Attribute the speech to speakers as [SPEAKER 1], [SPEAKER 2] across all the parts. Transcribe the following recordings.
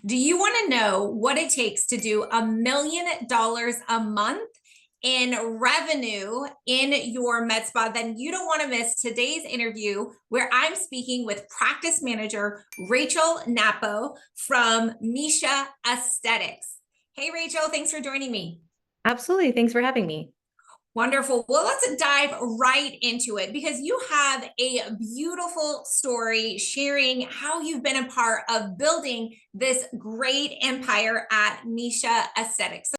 [SPEAKER 1] Do you want to know what it takes to do $1 million a month in revenue in your med spa? Then you don't want to miss today's interview where I'm speaking with practice manager Rachel Nappo from Misha Aesthetics. Hey, Rachel, thanks for joining me.
[SPEAKER 2] Absolutely. Thanks for having me.
[SPEAKER 1] Wonderful. Well, let's dive right into it because you have a beautiful story sharing how you've been a part of building this great empire at Misha Aesthetics.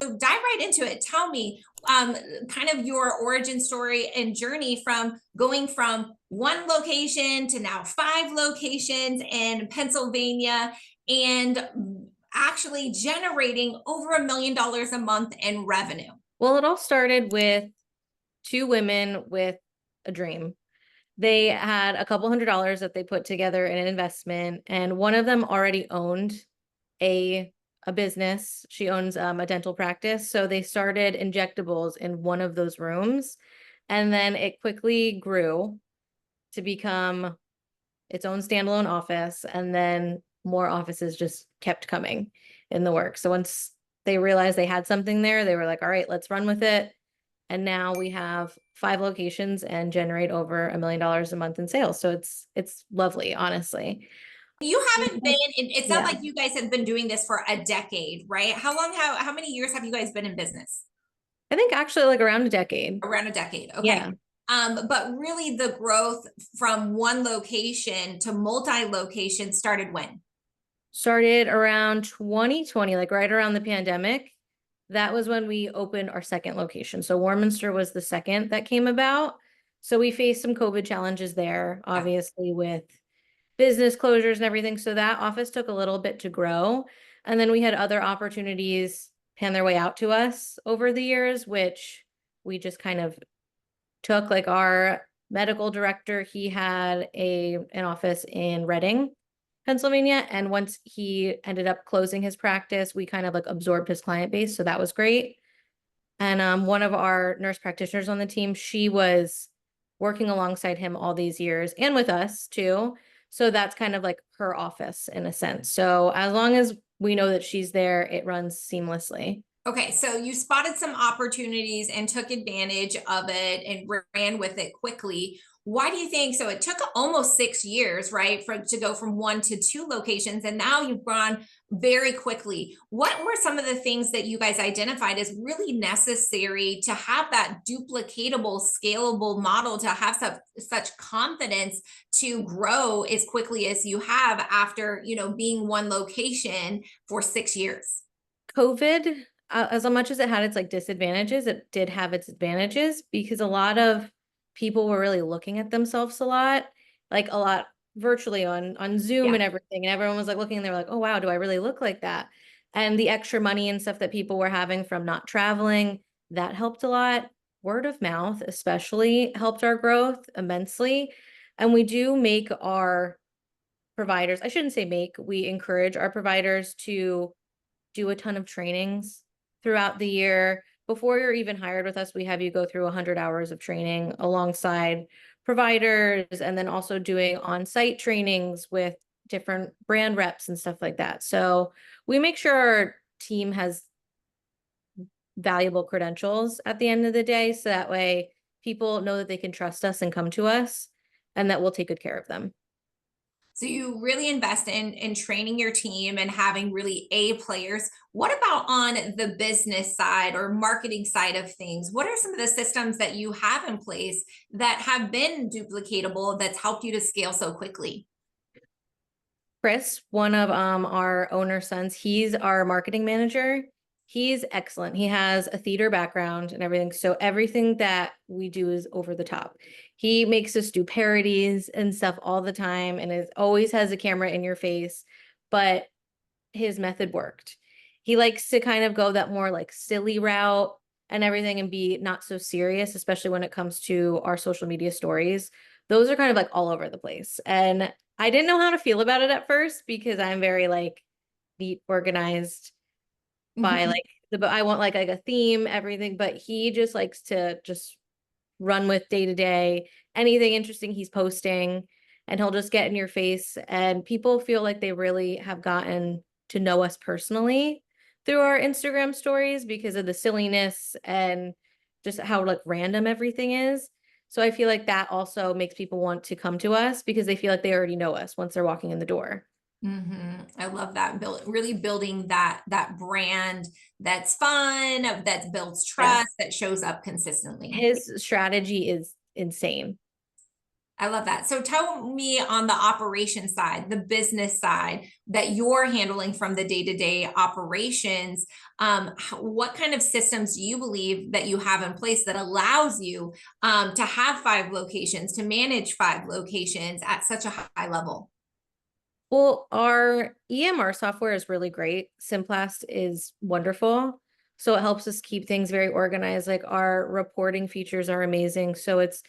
[SPEAKER 1] So dive right into it. Tell me kind of your origin story and journey from going from one location to now 5 locations in Pennsylvania and actually generating over $1 million a month in revenue.
[SPEAKER 2] Well, it all started with two women with a dream. They had a couple $100s that they put together in an investment, and one of them already owned a business. She owns a dental practice. So they started injectables in one of those rooms, and then it quickly grew to become its own standalone office, and then more offices just kept coming in the works. So once they realized they had something there, they were like, all right, let's run with it. And now we have 5 locations and generate over $1 million a month in sales. So it's lovely, honestly.
[SPEAKER 1] You haven't been, it sounds
[SPEAKER 2] Yeah.
[SPEAKER 1] like you guys have been doing this for a decade, right? How many years have you guys been in business?
[SPEAKER 2] I think actually like around a decade.
[SPEAKER 1] Around a decade. Okay.
[SPEAKER 2] Yeah.
[SPEAKER 1] But really the growth from one location to multi-location started when?
[SPEAKER 2] Started around 2020, like right around the pandemic. That was when we opened our second location. So Warminster was the second that came about. So we faced some COVID challenges there,
[SPEAKER 1] Yeah.
[SPEAKER 2] obviously with business closures and everything. So that office took a little bit to grow. And then we had other opportunities pan their way out to us over the years, which we just kind of took. Like our medical director, he had an office in Reading, Pennsylvania. And once he ended up closing his practice, we kind of like absorbed his client base. So that was great. And one of our nurse practitioners on the team, she was working alongside him all these years and with us too. So that's kind of like her office in a sense. So as long as we know that she's there, it runs seamlessly.
[SPEAKER 1] Okay, so you spotted some opportunities and took advantage of it and ran with it quickly. Why do you think so? It took almost 6 years, right, for to go from 1 to 2 locations, and now you've gone very quickly. What were some of the things that you guys identified as really necessary to have that duplicatable, scalable model to have such confidence to grow as quickly as you have after, being one location for 6 years?
[SPEAKER 2] COVID, as much as it had its like disadvantages, it did have its advantages because a lot of people were really looking at themselves a lot, like a lot virtually on Zoom
[SPEAKER 1] Yeah.
[SPEAKER 2] and everything. And everyone was like looking and they were like, oh wow, do I really look like that? And the extra money and stuff that people were having from not traveling, that helped a lot. Word of mouth, especially, helped our growth immensely. And we do make our providers, I shouldn't say make, we encourage our providers to do a ton of trainings throughout the year. Before you're even hired with us, we have you go through 100 hours of training alongside providers, and then also doing on-site trainings with different brand reps and stuff like that. So we make sure our team has valuable credentials at the end of the day, so that way people know that they can trust us and come to us and that we'll take good care of them.
[SPEAKER 1] So you really invest in training your team and having really A players. What about on the business side or marketing side of things? What are some of the systems that you have in place that have been duplicatable that's helped you to scale so quickly?
[SPEAKER 2] Chris, one of our owner sons, he's our marketing manager. He's excellent. He has a theater background and everything. So everything that we do is over the top. He makes us do parodies and stuff all the time and is always has a camera in your face, but his method worked. He likes to kind of go that more like silly route and everything and be not so serious, especially when it comes to our social media stories. those are kind of like all over the place. And I didn't know how to feel about it at first because I'm very like neat, organized by
[SPEAKER 1] Mhm.
[SPEAKER 2] like I want like a theme, everything, but he just likes to just run with day to day, anything interesting he's posting, and he'll just get in your face. And people feel like they really have gotten to know us personally through our Instagram stories because of the silliness and just how like random everything is. So I feel like that also makes people want to come to us because they feel like they already know us once they're walking in the door.
[SPEAKER 1] I love that. Really building that brand that's fun, that builds
[SPEAKER 2] Yeah.
[SPEAKER 1] trust, that shows up consistently.
[SPEAKER 2] His strategy is insane.
[SPEAKER 1] I love that. So tell me on the operation side, the business side that you're handling from the day-to-day operations, what kind of systems do you believe that you have in place that allows you to have 5 locations, to manage 5 locations at such a high level?
[SPEAKER 2] Well, our EMR software is really great. Simplast is wonderful. So it helps us keep things very organized. Like our reporting features are amazing. So it's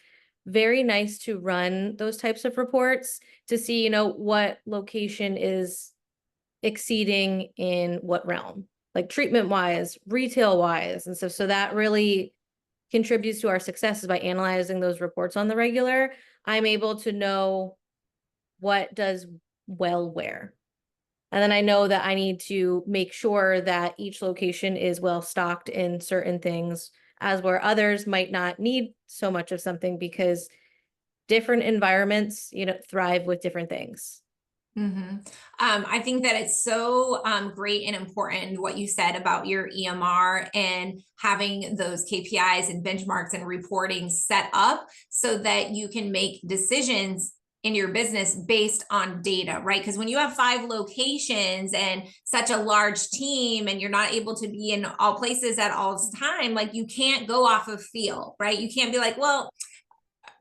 [SPEAKER 2] very nice to run those types of reports to see, what location is exceeding in what realm, like treatment wise, retail wise. And so that really contributes to our successes by analyzing those reports on the regular. I'm able to know what does well where. And then I know that I need to make sure that each location is well stocked in certain things, as where others might not need so much of something because different environments, thrive with different things.
[SPEAKER 1] I think that it's so great and important what you said about your EMR and having those KPIs and benchmarks and reporting set up so that you can make decisions in your business based on data, right? Because when you have 5 locations and such a large team and you're not able to be in all places at all time, like you can't go off of feel, right? You can't be like, well,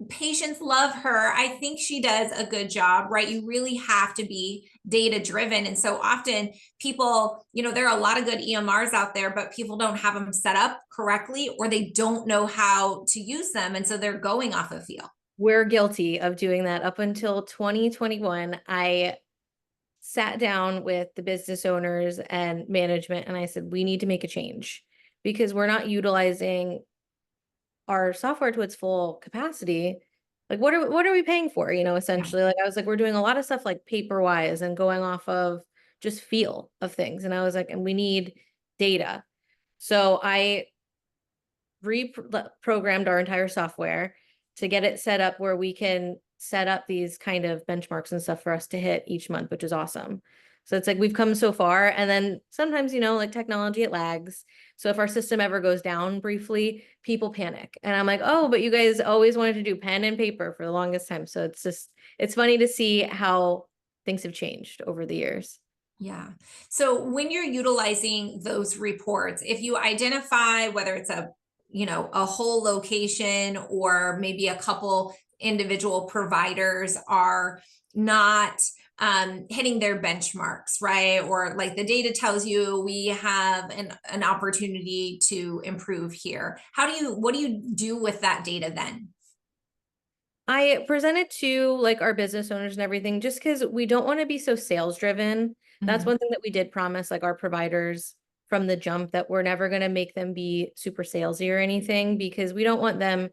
[SPEAKER 1] patients love her. I think she does a good job, right? You really have to be data driven. And so often people, there are a lot of good EMRs out there, but people don't have them set up correctly or they don't know how to use them. And so they're going off of feel.
[SPEAKER 2] We're guilty of doing that. Up until 2021, I sat down with the business owners and management and I said, we need to make a change because we're not utilizing our software to its full capacity. Like what are we paying for,
[SPEAKER 1] Yeah.
[SPEAKER 2] essentially? Like I was like, we're doing a lot of stuff like paper wise and going off of just feel of things. And I was like, and we need data. So I reprogrammed our entire software to get it set up where we can set up these kind of benchmarks and stuff for us to hit each month, which is awesome. So it's like we've come so far. And then sometimes, like technology, it lags. So if our system ever goes down briefly, people panic. And I'm like, oh, but you guys always wanted to do pen and paper for the longest time. So it's funny to see how things have changed over the years.
[SPEAKER 1] Yeah. So when you're utilizing those reports, if you identify whether it's a whole location or maybe a couple individual providers are not hitting their benchmarks, right? Or like the data tells you we have an opportunity to improve here. What do you do with that data then?
[SPEAKER 2] I presented to like our business owners and everything just because we don't want to be so sales driven. That's
[SPEAKER 1] Mhm.
[SPEAKER 2] one thing that we did promise like our providers from the jump that we're never going to make them be super salesy or anything because we don't want them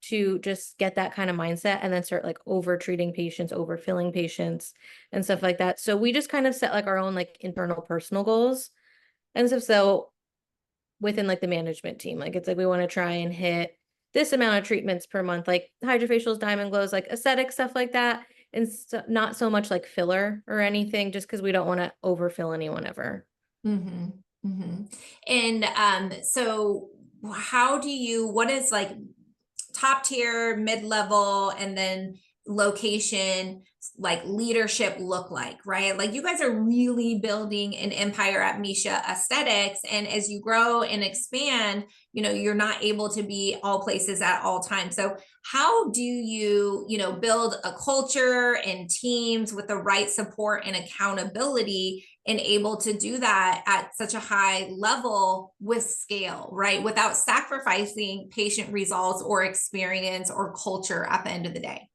[SPEAKER 2] to just get that kind of mindset and then start like over treating patients, overfilling patients and stuff like that. So we just kind of set like our own like internal personal goals. And so within like the management team. Like it's like we want to try and hit this amount of treatments per month, like hydrofacials, diamond glows, like aesthetic stuff like that. And not so much like filler or anything, just because we don't want to overfill anyone ever.
[SPEAKER 1] Mhm. Mhm. And so what is like top tier, mid level, and then location, like leadership look like, right? Like you guys are really building an empire at Misha Aesthetics. And as you grow and expand, you're not able to be all places at all times. So how do you, build a culture and teams with the right support and accountability and able to do that at such a high level with scale, right? Without sacrificing patient results or experience or culture at the end of the day.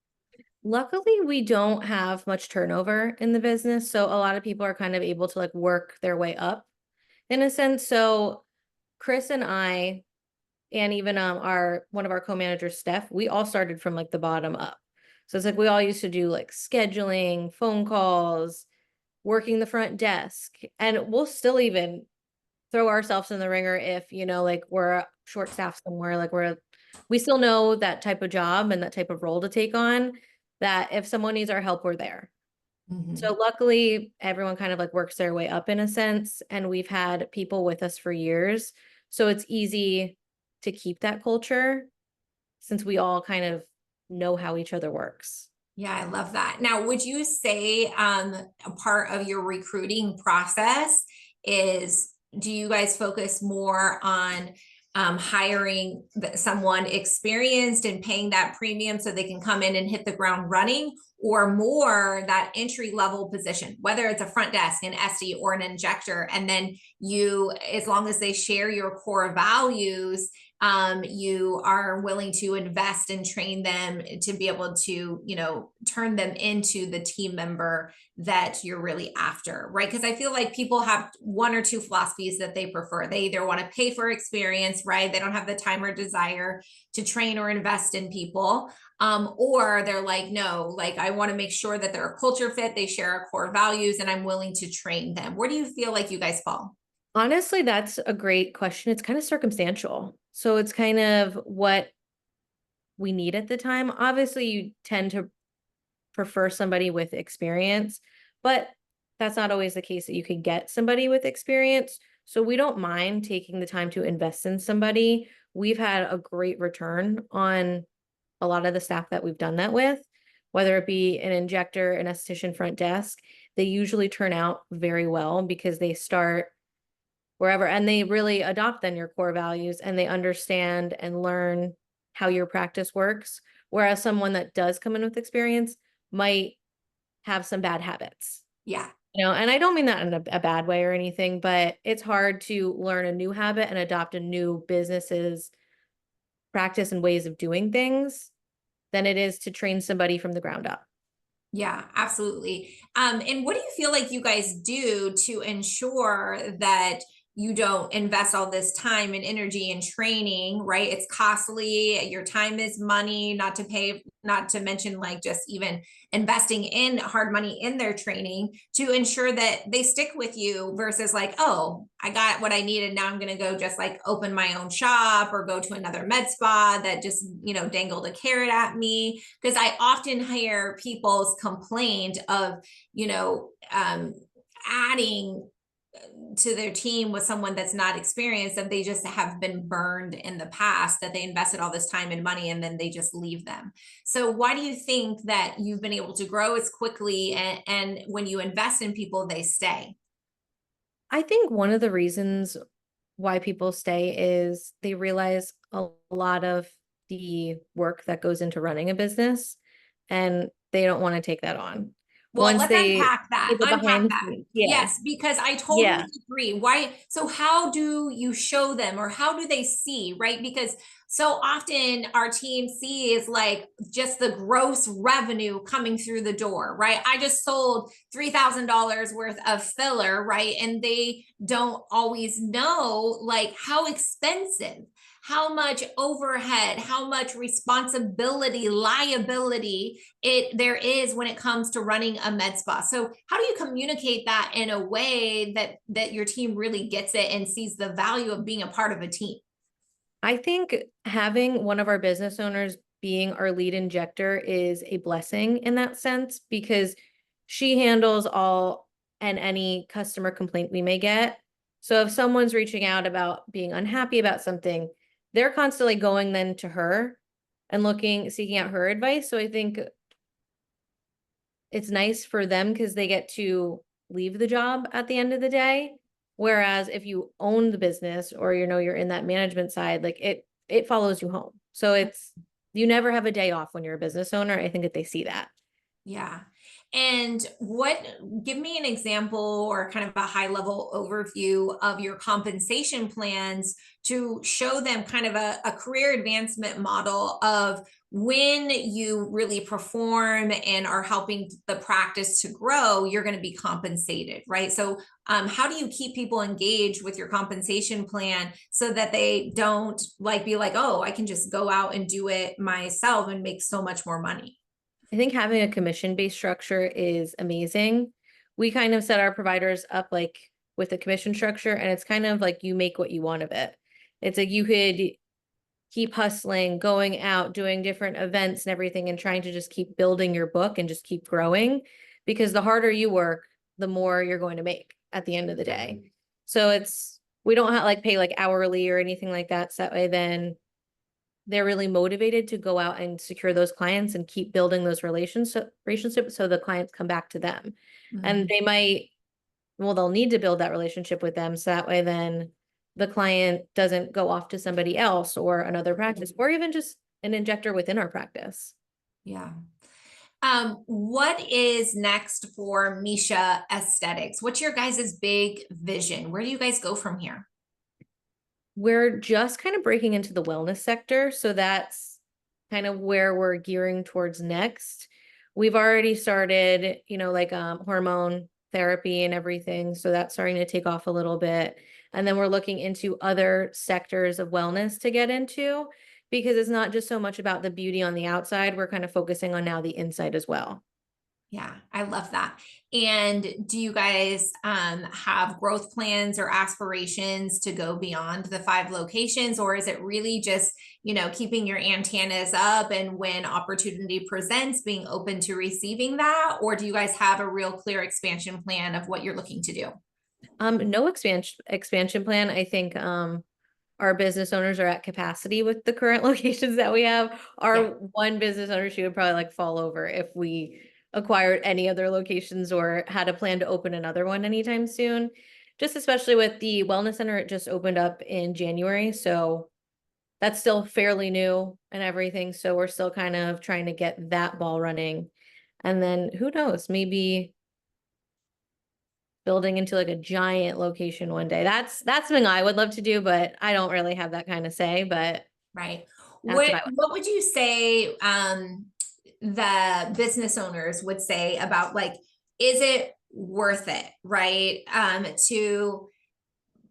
[SPEAKER 2] Luckily, we don't have much turnover in the business, so a lot of people are kind of able to like work their way up in a sense. So Chris and I, and even our one of our co-managers, Steph, we all started from like the bottom up. So it's like we all used to do like scheduling, phone calls, working the front desk, and we'll still even throw ourselves in the ringer if, like we're short staffed somewhere, like we still know that type of job and that type of role to take on, that if someone needs our help, we're there.
[SPEAKER 1] Mhm.
[SPEAKER 2] So luckily, everyone kind of like works their way up in a sense, and we've had people with us for years. So it's easy to keep that culture since we all kind of know how each other works.
[SPEAKER 1] Yeah, I love that. Now, would you say a part of your recruiting process is, do you guys focus more on hiring someone experienced and paying that premium so they can come in and hit the ground running, or more that entry level position, whether it's a front desk, an SD, or an injector, and then you, as long as they share your core values, you are willing to invest and train them to be able to, turn them into the team member that you're really after, right? Because I feel like people have one or two philosophies that they prefer. They either want to pay for experience, right? They don't have the time or desire to train or invest in people. Or they're like, no, like I want to make sure that they're a culture fit, they share our core values, and I'm willing to train them. Where do you feel like you guys fall?
[SPEAKER 2] Honestly, that's a great question. It's kind of circumstantial. So it's kind of what we need at the time. Obviously, you tend to prefer somebody with experience, but that's not always the case that you could get somebody with experience. So we don't mind taking the time to invest in somebody. We've had a great return on a lot of the staff that we've done that with, whether it be an injector, an esthetician, front desk. They usually turn out very well because they start wherever and they really adopt then your core values and they understand and learn how your practice works. Whereas someone that does come in with experience might have some bad habits.
[SPEAKER 1] Yeah.
[SPEAKER 2] And I don't mean that in a bad way or anything, but it's hard to learn a new habit and adopt a new business's practice and ways of doing things than it is to train somebody from the ground up.
[SPEAKER 1] Yeah, absolutely. And what do you feel like you guys do to ensure that you don't invest all this time and energy and training, right? It's costly. Your time is money, not to mention like just even investing in hard money in their training to ensure that they stick with you versus like, oh, I got what I needed. Now I'm going to go just like open my own shop or go to another med spa that just, dangled a carrot at me. Because I often hear people's complaint of, you know, um, adding to their team with someone that's not experienced, that they just have been burned in the past, that they invested all this time and money and then they just leave them. So why do you think that you've been able to grow as quickly, and when you invest in people, they stay?
[SPEAKER 2] I think one of the reasons why people stay is they realize a lot of the work that goes into running a business and they don't want to take that on.
[SPEAKER 1] Well,
[SPEAKER 2] Once
[SPEAKER 1] let's
[SPEAKER 2] they
[SPEAKER 1] unpack that.
[SPEAKER 2] see the behind
[SPEAKER 1] Unpack
[SPEAKER 2] the
[SPEAKER 1] that.
[SPEAKER 2] scenes. Yeah.
[SPEAKER 1] Yes, because I totally
[SPEAKER 2] Yeah.
[SPEAKER 1] agree. Why? So, how do you show them, or how do they see, right? Because so often our team sees like just the gross revenue coming through the door, right? I just sold $3,000 worth of filler, right? And they don't always know like how expensive, how much overhead, how much responsibility, liability there is when it comes to running a med spa. So how do you communicate that in a way that your team really gets it and sees the value of being a part of a team?
[SPEAKER 2] I think having one of our business owners being our lead injector is a blessing in that sense because she handles all and any customer complaint we may get. So if someone's reaching out about being unhappy about something, they're constantly going then to her and seeking out her advice. So I think it's nice for them because they get to leave the job at the end of the day. Whereas if you own the business or you're in that management side, like it follows you home. So you never have a day off when you're a business owner. I think that they see that.
[SPEAKER 1] Yeah. And give me an example or kind of a high level overview of your compensation plans to show them kind of a career advancement model of when you really perform and are helping the practice to grow, you're going to be compensated, right? So, how do you keep people engaged with your compensation plan so that they don't like be like, oh, I can just go out and do it myself and make so much more money?
[SPEAKER 2] I think having a commission-based structure is amazing. We kind of set our providers up like with a commission structure, and it's kind of like you make what you want of it. It's like you could keep hustling, going out, doing different events and everything, and trying to just keep building your book and just keep growing. Because the harder you work, the more you're going to make at the end of the day. So we don't have like pay like hourly or anything like that. So that way then they're really motivated to go out and secure those clients and keep building those relationships so the clients come back to them. And
[SPEAKER 1] Mhm.
[SPEAKER 2] they'll need to build that relationship with them. So that way then the client doesn't go off to somebody else or another practice, or even just an injector within our practice.
[SPEAKER 1] Yeah. What is next for Misha Aesthetics? What's your guys' big vision? Where do you guys go from here?
[SPEAKER 2] We're just kind of breaking into the wellness sector. So that's kind of where we're gearing towards next. We've already started, like hormone therapy and everything. So that's starting to take off a little bit. And then we're looking into other sectors of wellness to get into because it's not just so much about the beauty on the outside. We're kind of focusing on now the inside as well.
[SPEAKER 1] Yeah, I love that. And do you guys have growth plans or aspirations to go beyond the 5 locations, or is it really just, keeping your antennas up and when opportunity presents, being open to receiving that? Or do you guys have a real clear expansion plan of what you're looking to do?
[SPEAKER 2] No expansion plan. I think our business owners are at capacity with the current locations that we have.
[SPEAKER 1] Yeah.
[SPEAKER 2] Our one business owner, she would probably like fall over if we acquired any other locations or had a plan to open another one anytime soon. Just especially with the wellness center, it just opened up in January. So that's still fairly new and everything. So we're still kind of trying to get that ball running. And then who knows, maybe building into like a giant location one day. That's something I would love to do, but I don't really have that kind of say, but
[SPEAKER 1] Right.
[SPEAKER 2] that's
[SPEAKER 1] What
[SPEAKER 2] what I would.
[SPEAKER 1] what would you say the business owners would say about like, is it worth it, right? To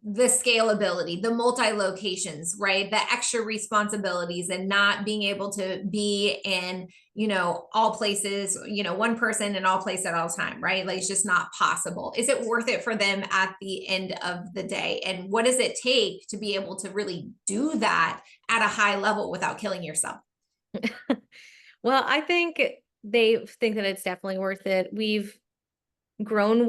[SPEAKER 1] the scalability, the multi-locations, right? The extra responsibilities and not being able to be in, all places, one person in all places at all time, right? Like it's just not possible. Is it worth it for them at the end of the day? And what does it take to be able to really do that at a high level without killing yourself?
[SPEAKER 2] Well, I think they think that it's definitely worth it. We've grown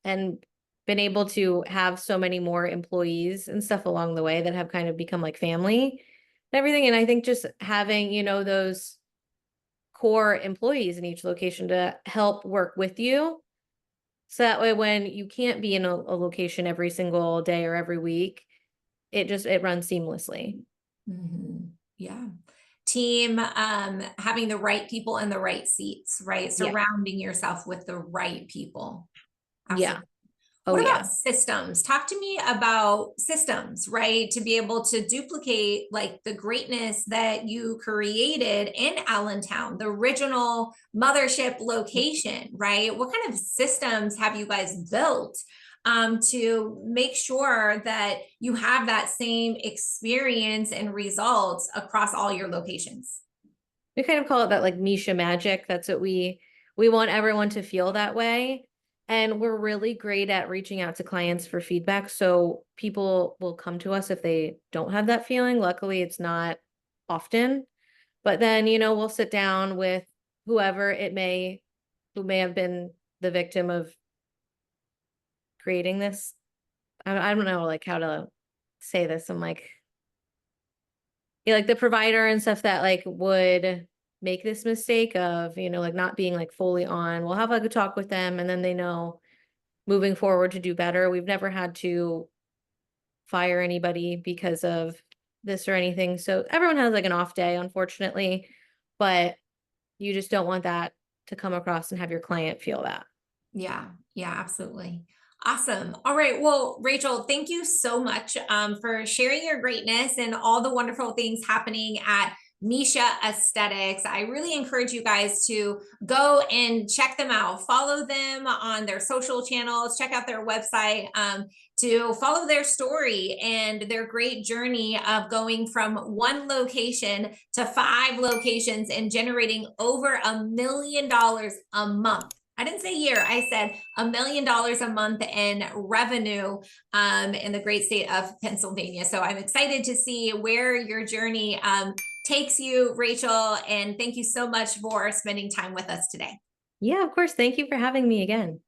[SPEAKER 2] and been able to have so many more employees and stuff along the way that have kind of become like family and everything. And I think just having, those core employees in each location to help work with you. So that way when you can't be in a location every single day or every week, it runs seamlessly.
[SPEAKER 1] Mhm. Yeah. Team, having the right people in the right seats, right?
[SPEAKER 2] Yeah.
[SPEAKER 1] Surrounding yourself with the right people.
[SPEAKER 2] Yeah.
[SPEAKER 1] Absolutely.
[SPEAKER 2] Oh
[SPEAKER 1] What
[SPEAKER 2] yeah.
[SPEAKER 1] about systems? Talk to me about systems, right? To be able to duplicate like the greatness that you created in Allentown, the original mothership location, right? What kind of systems have you guys built to make sure that you have that same experience and results across all your locations?
[SPEAKER 2] We kind of call it that like Misha magic. That's what we want everyone to feel that way. And we're really great at reaching out to clients for feedback. So people will come to us if they don't have that feeling. Luckily, it's not often. But then, we'll sit down with whoever who may have been the victim of creating this. I don't know like how to say this. I'm like, yeah, like the provider and stuff that like would make this mistake of, like not being like fully on. We'll have like a talk with them and then they know moving forward to do better. We've never had to fire anybody because of this or anything. So everyone has like an off day, unfortunately, but you just don't want that to come across and have your client feel that.
[SPEAKER 1] Yeah, yeah, absolutely. Awesome. All right. Well, Rachel, thank you so much for sharing your greatness and all the wonderful things happening at Misha Aesthetics. I really encourage you guys to go and check them out. Follow them on their social channels. Check out their website to follow their story and their great journey of going from one location to 5 locations and generating over $1 million a month. I didn't say year, I said $1 million a month in revenue in the great state of Pennsylvania. So I'm excited to see where your journey takes you, Rachel. And thank you so much for spending time with us today.
[SPEAKER 2] Yeah, of course. Thank you for having me again.